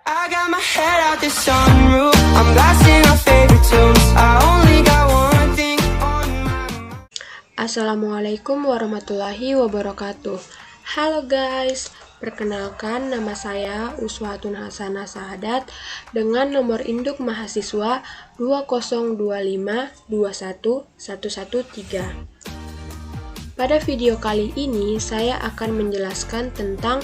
I got my head out the sunroof. I'm blasting our favorite tunes. I only got one thing on my mind. Assalamualaikum warahmatullahi wabarakatuh. Halo guys, perkenalkan nama saya Uswatun Hasanah Sahadat dengan nomor induk mahasiswa 202521113. Pada video kali ini saya akan menjelaskan tentang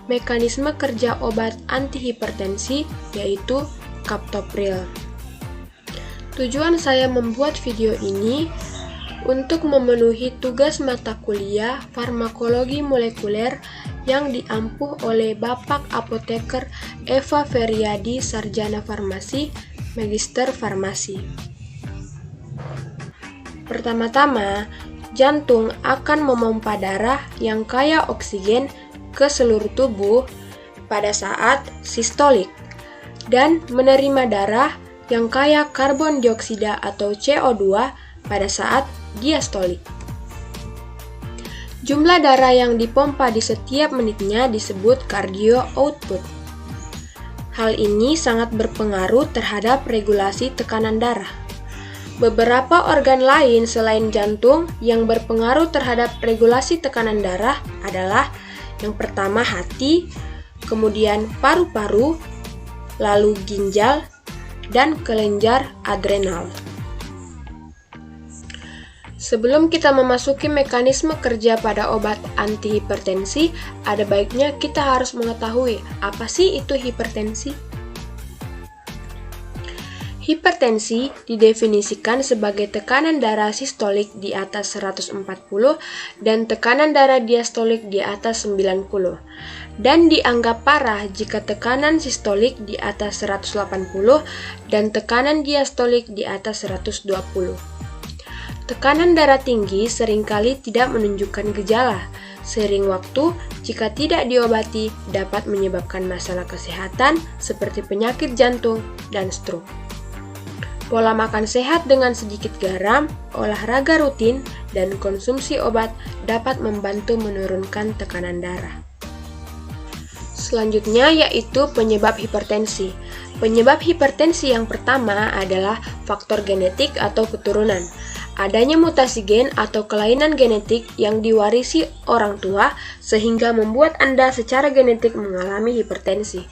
mekanisme kerja obat antihipertensi, yaitu captopril. Tujuan saya membuat video ini untuk memenuhi tugas mata kuliah farmakologi molekuler yang diampuh oleh Bapak Apoteker Eva Feryadi, Sarjana Farmasi, Magister Farmasi. Pertama-tama, jantung akan memompa darah yang kaya oksigen ke seluruh tubuh pada saat sistolik dan menerima darah yang kaya karbon dioksida atau CO2 pada saat diastolik. Jumlah darah yang dipompa di setiap menitnya disebut cardio output. Hal ini sangat berpengaruh terhadap regulasi tekanan darah. Beberapa organ lain selain jantung yang berpengaruh terhadap regulasi tekanan darah adalah yang pertama hati, kemudian paru-paru, lalu ginjal, dan kelenjar adrenal. Sebelum kita memasuki mekanisme kerja pada obat antihipertensi, ada baiknya kita harus mengetahui apa sih itu hipertensi. Hipertensi didefinisikan sebagai tekanan darah sistolik di atas 140 dan tekanan darah diastolik di atas 90, dan dianggap parah jika tekanan sistolik di atas 180 dan tekanan diastolik di atas 120. Tekanan darah tinggi seringkali tidak menunjukkan gejala. Seiring waktu, jika tidak diobati, dapat menyebabkan masalah kesehatan seperti penyakit jantung dan stroke. Pola makan sehat dengan sedikit garam, olahraga rutin, dan konsumsi obat dapat membantu menurunkan tekanan darah. Selanjutnya yaitu penyebab hipertensi. Penyebab hipertensi yang pertama adalah faktor genetik atau keturunan. Adanya mutasi gen atau kelainan genetik yang diwarisi orang tua sehingga membuat Anda secara genetik mengalami hipertensi.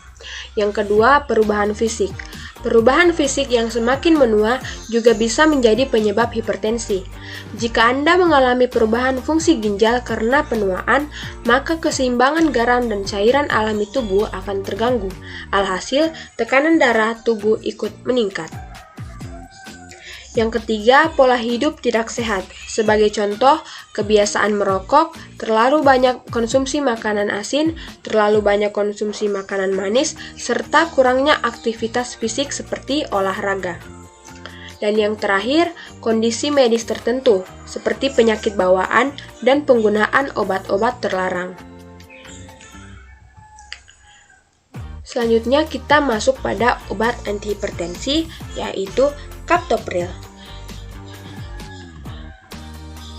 Yang kedua, perubahan fisik. Perubahan fisik yang semakin menua juga bisa menjadi penyebab hipertensi. Jika Anda mengalami perubahan fungsi ginjal karena penuaan, maka keseimbangan garam dan cairan alami tubuh akan terganggu. Alhasil, tekanan darah tubuh ikut meningkat. Yang ketiga, pola hidup tidak sehat. Sebagai contoh, kebiasaan merokok, terlalu banyak konsumsi makanan asin, terlalu banyak konsumsi makanan manis, serta kurangnya aktivitas fisik seperti olahraga. Dan yang terakhir, kondisi medis tertentu, seperti penyakit bawaan dan penggunaan obat-obat terlarang. Selanjutnya kita masuk pada obat antihipertensi, yaitu captopril.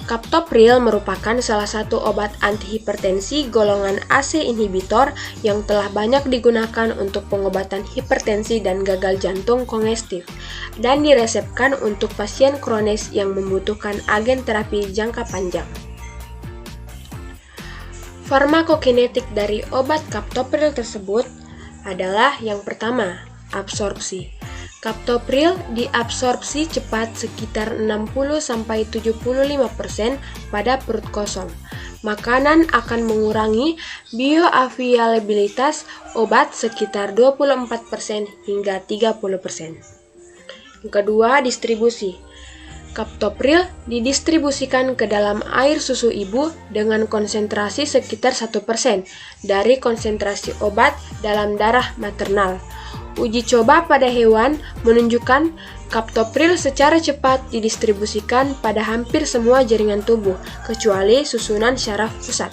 Captopril merupakan salah satu obat antihipertensi golongan AC inhibitor yang telah banyak digunakan untuk pengobatan hipertensi dan gagal jantung kongestif dan diresepkan untuk pasien kronis yang membutuhkan agen terapi jangka panjang. Farmakokinetik dari obat captopril tersebut adalah yang pertama, absorpsi. Captopril diabsorpsi cepat sekitar 60-75% pada perut kosong. Makanan akan mengurangi bioavailabilitas obat sekitar 24% hingga 30%. Yang kedua, distribusi. Captopril didistribusikan ke dalam air susu ibu dengan konsentrasi sekitar 1% dari konsentrasi obat dalam darah maternal. Uji coba pada hewan menunjukkan captopril secara cepat didistribusikan pada hampir semua jaringan tubuh, kecuali susunan syaraf pusat.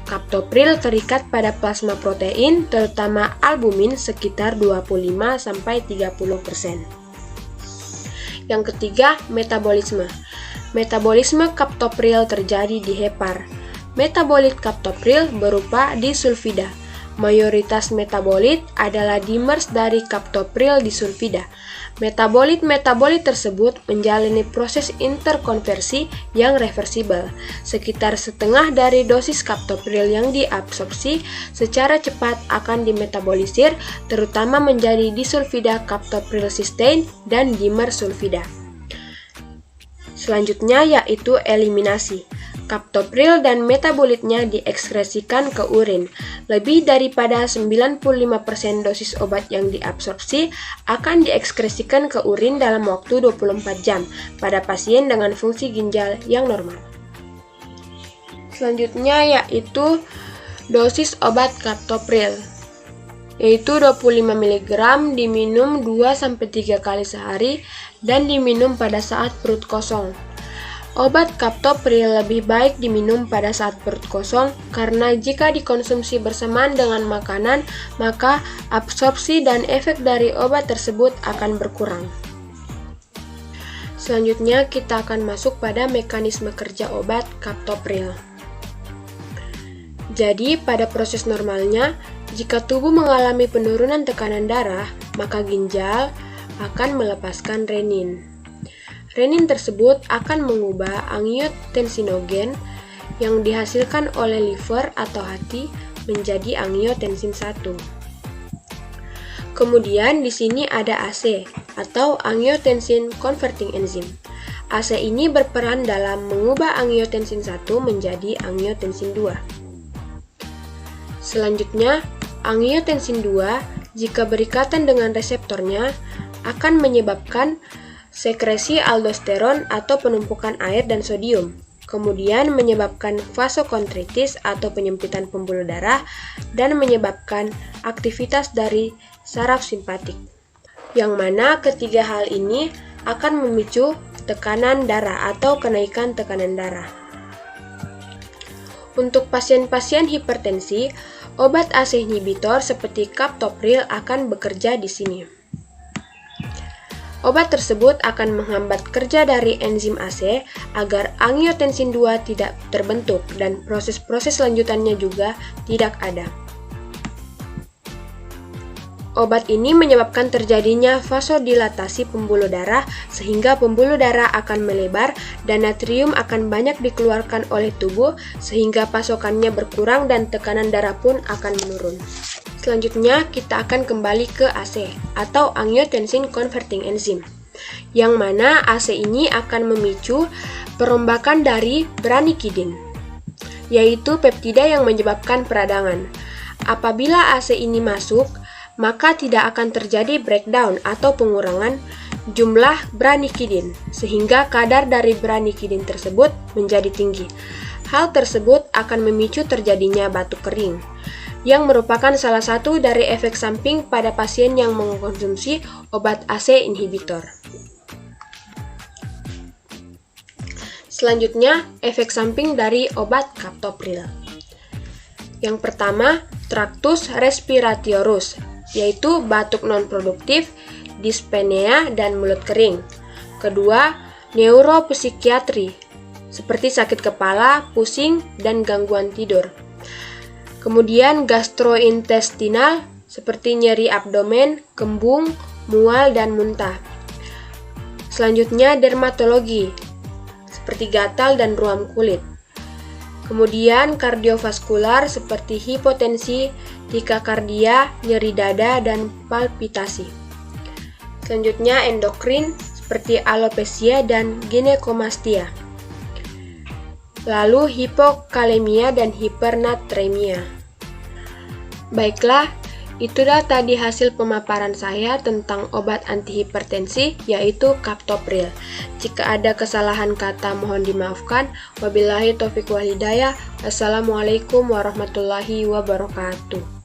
Captopril terikat pada plasma protein, terutama albumin, sekitar 25-30%. Yang ketiga, metabolisme. Metabolisme captopril terjadi di hepar. Metabolit captopril berupa disulfida. Mayoritas metabolit adalah dimers dari kaptopril disulfida. Metabolit-metabolit tersebut menjalani proses interkonversi yang reversibel. Sekitar setengah dari dosis kaptopril yang diabsorpsi secara cepat akan dimetabolisir, terutama menjadi disulfida kaptopril sistein dan dimer sulfida. Selanjutnya yaitu eliminasi. Kaptopril dan metabolitnya diekskresikan ke urin. Lebih daripada 95% dosis obat yang diabsorpsi akan diekskresikan ke urin dalam waktu 24 jam pada pasien dengan fungsi ginjal yang normal. Selanjutnya yaitu dosis obat kaptopril, yaitu 25 mg diminum 2-3 kali sehari dan diminum pada saat perut kosong. Obat kaptopril lebih baik diminum pada saat perut kosong karena jika dikonsumsi bersamaan dengan makanan, maka absorpsi dan efek dari obat tersebut akan berkurang. Selanjutnya kita akan masuk pada mekanisme kerja obat kaptopril. Jadi pada proses normalnya, jika tubuh mengalami penurunan tekanan darah, maka ginjal akan melepaskan renin. Renin tersebut akan mengubah angiotensinogen yang dihasilkan oleh liver atau hati menjadi angiotensin 1. Kemudian di sini ada AC atau angiotensin converting enzyme. AC ini berperan dalam mengubah angiotensin 1 menjadi angiotensin 2. Selanjutnya, angiotensin 2 jika berikatan dengan reseptornya akan menyebabkan sekresi aldosteron atau penumpukan air dan sodium, kemudian menyebabkan vasokontritis atau penyempitan pembuluh darah dan menyebabkan aktivitas dari saraf simpatik, yang mana ketiga hal ini akan memicu tekanan darah atau kenaikan tekanan darah. Untuk pasien-pasien hipertensi, obat ACE inhibitor seperti kaptopril akan bekerja di sini. Obat tersebut akan menghambat kerja dari enzim ACE agar angiotensin 2 tidak terbentuk dan proses-proses lanjutannya juga tidak ada. Obat ini menyebabkan terjadinya vasodilatasi pembuluh darah sehingga pembuluh darah akan melebar dan natrium akan banyak dikeluarkan oleh tubuh sehingga pasokannya berkurang dan tekanan darah pun akan menurun. Selanjutnya kita akan kembali ke ACE atau angiotensin converting enzyme, yang mana ACE ini akan memicu perombakan dari branikidin, yaitu peptida yang menyebabkan peradangan. Apabila ACE ini masuk, maka tidak akan terjadi breakdown atau pengurangan jumlah branikidin, sehingga kadar dari branikidin tersebut menjadi tinggi. Hal tersebut akan memicu terjadinya batuk kering, yang merupakan salah satu dari efek samping pada pasien yang mengkonsumsi obat ACE inhibitor. Selanjutnya, efek samping dari obat kaptopril. Yang pertama, tractus respiratorus, yaitu batuk non-produktif, dispnea, dan mulut kering. Kedua, neuropsikiatri, seperti sakit kepala, pusing, dan gangguan tidur. Kemudian gastrointestinal, seperti nyeri abdomen, kembung, mual, dan muntah. Selanjutnya dermatologi, seperti gatal dan ruam kulit. Kemudian kardiovaskular, seperti hipotensi, tikakardia, nyeri dada, dan palpitasi. Selanjutnya endokrin, seperti alopecia dan ginekomastia. Lalu hipokalemia dan hipernatremia. Baiklah, itulah tadi hasil pemaparan saya tentang obat antihipertensi, yaitu kaptopril. Jika ada kesalahan kata mohon dimaafkan. Wabillahi taufiq wal hidayah. Assalamualaikum warahmatullahi wabarakatuh.